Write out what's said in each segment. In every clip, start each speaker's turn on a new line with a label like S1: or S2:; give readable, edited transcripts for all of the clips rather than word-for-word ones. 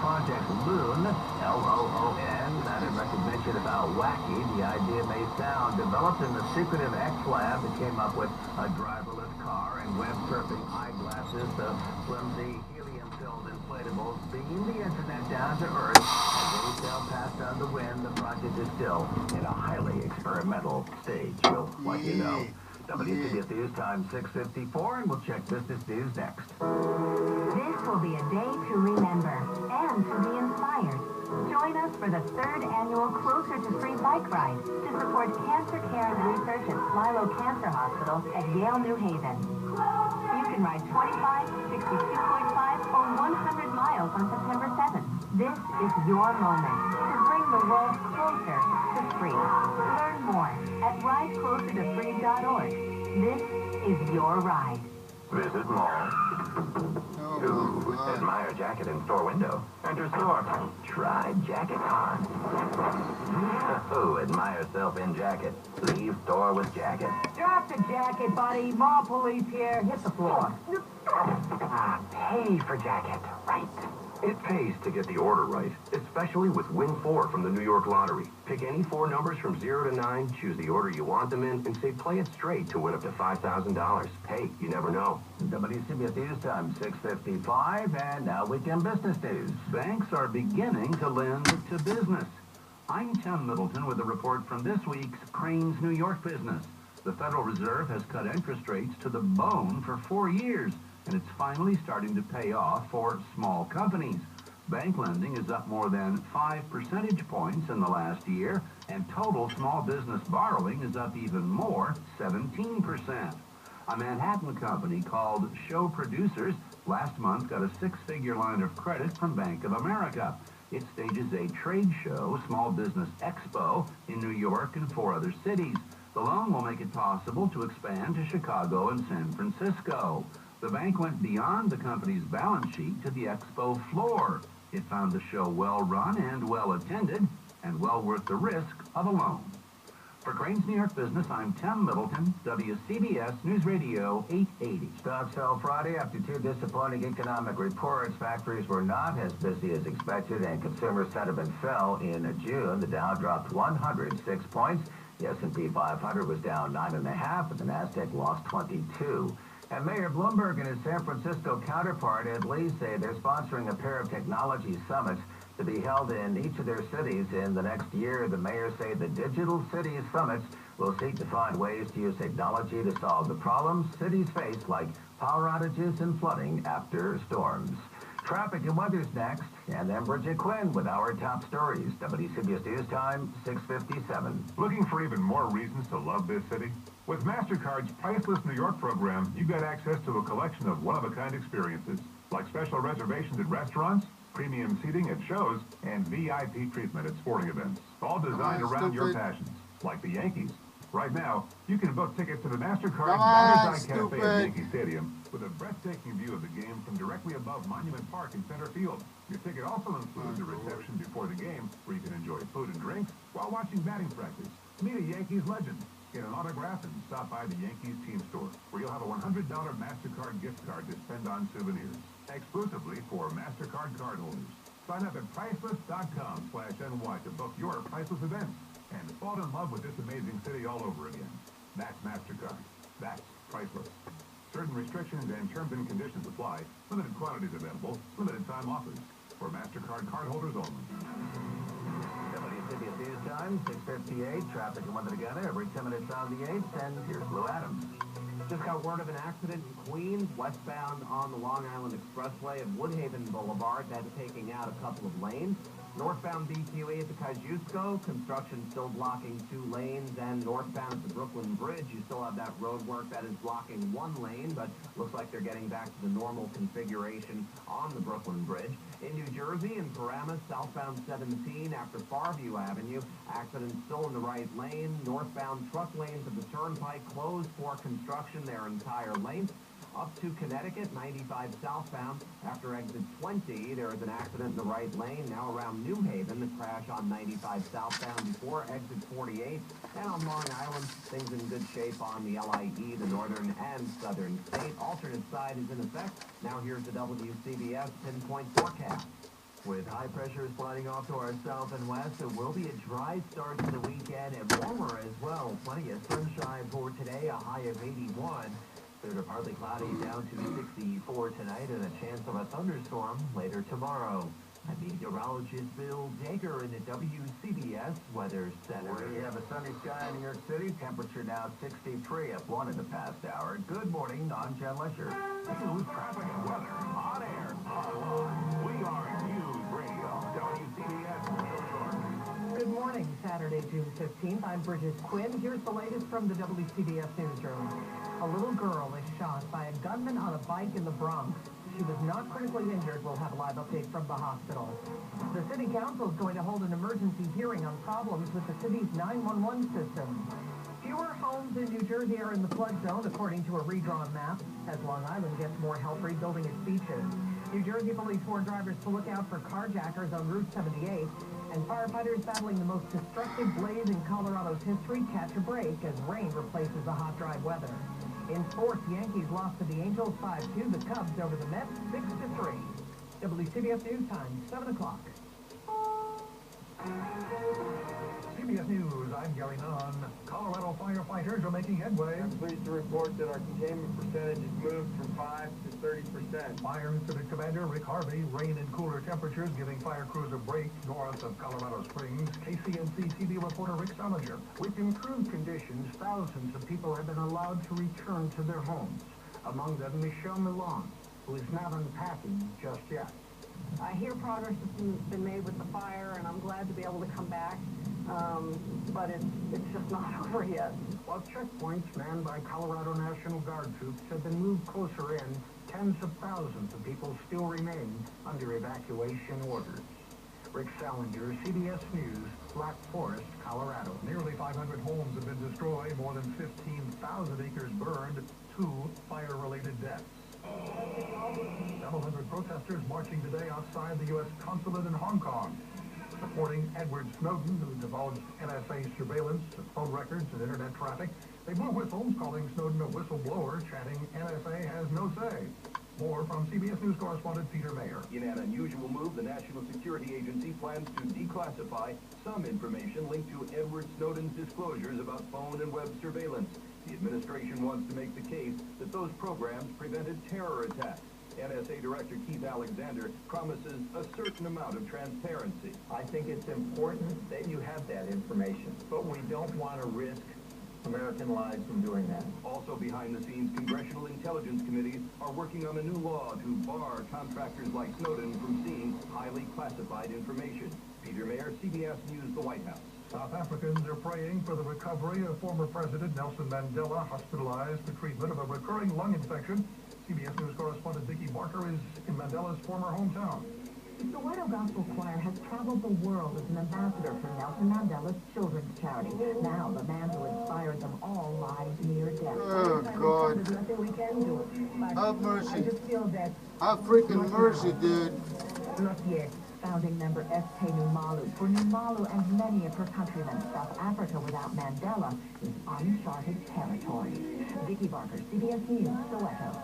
S1: Project Loon, L-O-O-N, that in recognition of how wacky the idea may sound, developed in the secretive X lab that came up with a driverless car and web-surfing eyeglasses, the flimsy helium-filled inflatables beam the internet down to Earth. As they sail past on the wind, the project is still in a highly experimental stage. We'll let you know. WCBS News Time 6:54, and we'll check business news next.
S2: This will be a day to remember and to be inspired. Join us for the 3rd annual Closer to Free bike ride to support cancer care and research at Milo Cancer Hospital at Yale, New Haven. You can ride 25, 62.5, or 100 miles on September 7th. This is your moment to bring the world closer to free. Learn more at rideclosertofree.org. This is your ride.
S1: Visit mall. Ooh, admire jacket in store window. Enter store. Try jacket on. Oh, admire self in jacket. Leave store with jacket.
S3: Drop the jacket, buddy. Mall police here. Hit the floor.
S1: Pay for jacket. Right. It pays to get the order right, especially with Win 4 from the New York Lottery. Pick any 4 numbers from 0 to 9, choose the order you want them in, and say play it straight to win up to $5,000. Hey, you never know. WCBS News Time 6:55, and now weekend business news.
S4: Banks are beginning to lend to business. I'm Tim Middleton with a report from this week's Crane's New York Business. The Federal Reserve has cut interest rates to the bone for 4 years, and it's finally starting to pay off for small companies. Bank lending is up more than 5 percentage points in the last year, and total small business borrowing is up even more, 17%. A Manhattan company called Show Producers last month got a 6-figure line of credit from Bank of America. It stages a trade show, Small Business Expo, in New York and 4 other cities. The loan will make it possible to expand to Chicago and San Francisco. The bank went beyond the company's balance sheet to the expo floor. It found the show well-run and well-attended, and well worth the risk of a loan. For Crane's New York Business, I'm Tim Middleton, WCBS News Radio 880.
S1: Stocks fell Friday after 2 disappointing economic reports. Factories were not as busy as expected, and consumer sentiment fell in June. The Dow dropped 106 points. The S&P 500 was down 9.5, and the Nasdaq lost 22. And Mayor Bloomberg and his San Francisco counterpart, Ed Lee, say they're sponsoring a pair of technology summits to be held in each of their cities in the next year. The mayors say the Digital Cities Summits will seek to find ways to use technology to solve the problems cities face, like power outages and flooding after storms. Traffic and weather's next, and then Bridget Quinn with our top stories. WCBS News Time 6:57.
S5: Looking for even more reasons to love this city? With MasterCard's Priceless New York program, you get access to a collection of one-of-a-kind experiences, like special reservations at restaurants, premium seating at shows, and VIP treatment at sporting events, all designed around your passions, like the Yankees. Right now, you can book tickets to the MasterCard Batter's Eye Cafe at Yankee Stadium with a breathtaking view of the game from directly above Monument Park in center field. Your ticket also includes a reception before the game where you can enjoy food and drinks while watching batting practice. Meet a Yankees legend, get an autograph, and stop by the Yankees team store where you'll have a $100 MasterCard gift card to spend on souvenirs, exclusively for MasterCard cardholders. Sign up at priceless.com/NY to book your priceless events and fall in love with this amazing city all over again. That's MasterCard. That's priceless. Certain restrictions and terms and conditions apply. Limited quantities available. Limited time offers. For MasterCard cardholders only.
S1: WCBS News Time 6:58. Traffic and weather together every 10 minutes on the 8th. And here's Lou Adams.
S6: Just got word of an accident in Queens, westbound on the Long Island Expressway at Woodhaven Boulevard. That's taking out a couple of lanes. Northbound BQE at the Kosciuszko, construction still blocking 2 lanes, and northbound at the Brooklyn Bridge, you still have that road work that is blocking 1 lane, but looks like they're getting back to the normal configuration on the Brooklyn Bridge. In New Jersey, in Paramus, southbound 17 after Farview Avenue, accident still in the right lane. Northbound truck lanes of the Turnpike closed for construction their entire length. Up to Connecticut, 95 southbound. After exit 20, there is an accident in the right lane. Now around New Haven, the crash on 95 southbound before exit 48. And on Long Island, things in good shape on the LIE, the northern and southern state. Alternate side is in effect. Now here's the WCBS pinpoint forecast. With high pressure sliding off to our south and west, it will be a dry start to the weekend and warmer as well. Plenty of sunshine for today, a high of 81. Clear to partly cloudy down to 64 tonight and a chance of a thunderstorm later tomorrow. I'm meteorologist Bill Dager in the WCBS Weather Center.
S1: We have a sunny sky in New York City. Temperature now 63, up 1 in the past hour. Good morning, I'm Jen Lesher.
S5: News, traffic, and weather. On air, online. We are News Radio. WCBS New York.
S3: Good morning, Saturday, June 15th. I'm Bridget Quinn. Here's the latest from the WCBS newsroom. A little girl is shot by a gunman on a bike in the Bronx. She was not critically injured. We'll have a live update from the hospital. The city council is going to hold an emergency hearing on problems with the city's 911 system. Fewer homes in New Jersey are in the flood zone, according to a redrawn map, as Long Island gets more help rebuilding its beaches. New Jersey police warn drivers to look out for carjackers on Route 78, and firefighters battling the most destructive blaze in Colorado's history catch a break as rain replaces the hot, dry weather. In sports, Yankees lost to the Angels 5-2, the Cubs over the Mets 6-3. WCBS News Time, 7 o'clock.
S7: CBS News, I'm Gary Nunn. Colorado firefighters are making headway.
S8: I'm pleased to report that our containment percentage has moved from 5 to 30%.
S7: Fire Incident Commander Rick Harvey, rain and cooler temperatures giving fire crews a break north of Colorado Springs. KCNC TV reporter Rick Salinger.
S9: With improved conditions, thousands of people have been allowed to return to their homes. Among them, Michelle Milan, who is not unpacking just yet.
S10: I hear progress has been made with the fire, and I'm glad to be able to come back, but it's just not over yet.
S9: While checkpoints manned by Colorado National Guard troops have been moved closer in, tens of thousands of people still remain under evacuation orders. Rick Salinger, CBS News, Black Forest, Colorado.
S7: Nearly 500 homes have been destroyed, more than 15,000 acres burned, 2 fire-related deaths. Several hundred protesters marching today outside the U.S. consulate in Hong Kong, supporting Edward Snowden, who divulged NSA surveillance of phone records and internet traffic. They blew whistles, calling Snowden a whistleblower, chanting NSA has no say. More from CBS News correspondent Peter Mayer.
S11: In an unusual move, the National Security Agency plans to declassify some information linked to Edward Snowden's disclosures about phone and web surveillance. The administration wants to make the case that those programs prevented terror attacks. NSA Director Keith Alexander promises a certain amount of transparency.
S6: I think it's important that you have that information, but we don't want to risk American lives from doing that.
S11: Also behind the scenes, congressional intelligence committees are working on a new law to bar contractors like Snowden from seeing highly classified information. Peter Mayer, CBS News, the White House.
S7: South Africans are praying for the recovery of former President Nelson Mandela, hospitalized for treatment of a recurring lung infection. CBS News correspondent Vicki Barker is in Mandela's former hometown.
S2: The Soweto Gospel Choir has traveled the world as an ambassador for Nelson Mandela's children's charity. Now, the man who inspired them all lies near death.
S12: Oh, God.
S2: There's nothing we can do.
S12: Have mercy.
S2: I just feel that...
S12: Have freaking mercy, dude.
S2: Not yet. Founding member S.K. Numalu. For Numalu and many of her countrymen, South Africa without Mandela is uncharted territory. Vicki Barker, CBS News, Soweto.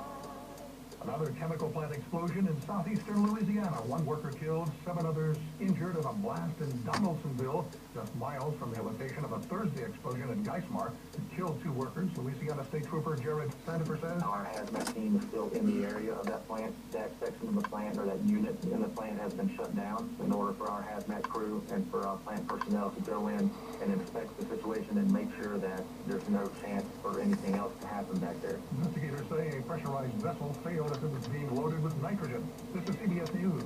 S7: Another chemical plant explosion in southeastern Louisiana. 1 worker killed, 7 others injured in a blast in Donaldsonville, just miles from the location of a Thursday explosion in Geismar. It killed 2 workers. Louisiana State Trooper Jared Sandifer says.
S6: Our hazmat team is still in the area of that plant. That section of the plant, or that unit in the plant, has been shut down in order for our hazmat crew and for our plant personnel to go in and inspect the situation and make sure that there's no chance for anything else to happen back there.
S7: Investigators say a pressurized vessel failed as it was being loaded with nitrogen. This is CBS News.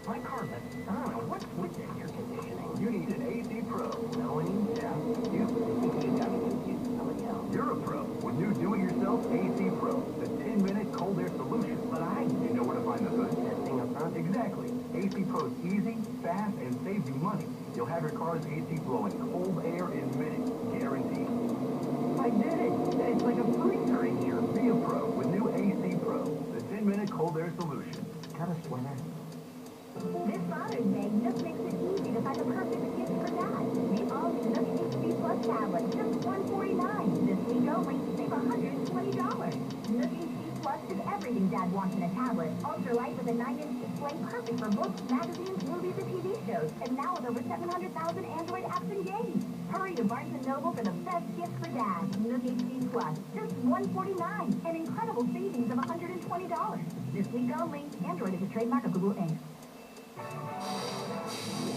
S9: My Carmen, I don't know what's with that air conditioning.
S11: You need an AC Pro.
S9: Melanie? Yeah.
S11: You're a pro with new do-it-yourself AC Pro, the 10-minute cold air solution.
S9: But
S11: You know where to find the hood?
S9: that thing up front?
S11: Exactly. AC Pro's easy, fast, and saves you money. You'll have your car's AC blowing cold air in minutes, guaranteed.
S9: I did it. It's like a freezer in here.
S11: Be a pro with new AC Pro, the 10-minute cold air solution.
S9: Got a sweater?
S2: This Father's Day, Nook makes it easy to find the perfect gift for Dad. The all-new Nook HD Plus tablet, just $149. This week only, save $120. Nook HD Plus is everything Dad wants in a tablet. Ultralight with a 9-inch display, perfect for books, magazines, movies, and TV shows. And now with over 700,000 Android apps and games. Hurry to Barnes & Noble for the best gift for Dad. Nook HD Plus, just $149. An incredible savings of $120. This week only. Android is a trademark of Google Inc.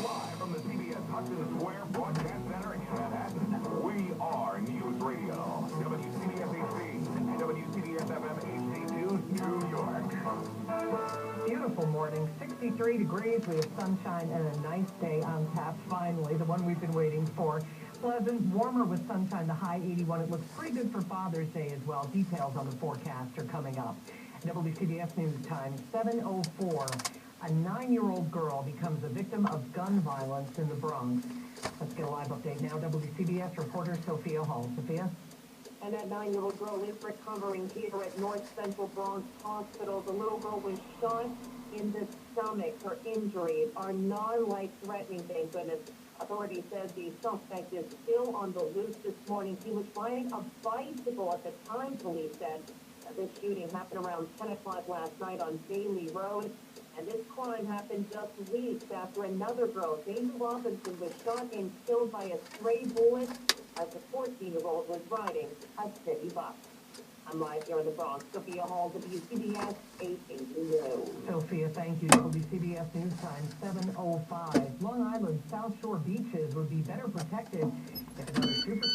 S11: Live from the CBS Hudson Square Broadcast Center in Manhattan, we are News Radio. WCBS-HD and WCBS-FM HD2 New York.
S3: Beautiful morning, 63 degrees. We have sunshine and a nice day on tap, finally, the one we've been waiting for. Pleasant, warmer with sunshine, the high 81. It looks pretty good for Father's Day as well. Details on the forecast are coming up. WCBS News Time, 7:04. A 9-year-old girl becomes a victim of gun violence in the Bronx. Let's get a live update now. WCBS reporter Sophia Hall. Sophia?
S10: And that 9-year-old girl is recovering here at North Central Bronx Hospital. The little girl was shot in the stomach. Her injuries are non-life-threatening, thank goodness. Authorities said the suspect is still on the loose this morning. He was riding a bicycle at the time, police said. This shooting happened around 10 o'clock last night on Bailey Road. And this crime happened just weeks after another girl, Daisy Robinson, was shot and killed by a stray bullet as the 14-year-old was riding a city bus. I'm live here in the Bronx. Sophia Hall, WCBS 880 News.
S3: Sophia, thank you. WCBS News Time, 7:05. Long Island South Shore beaches would be better protected if another super...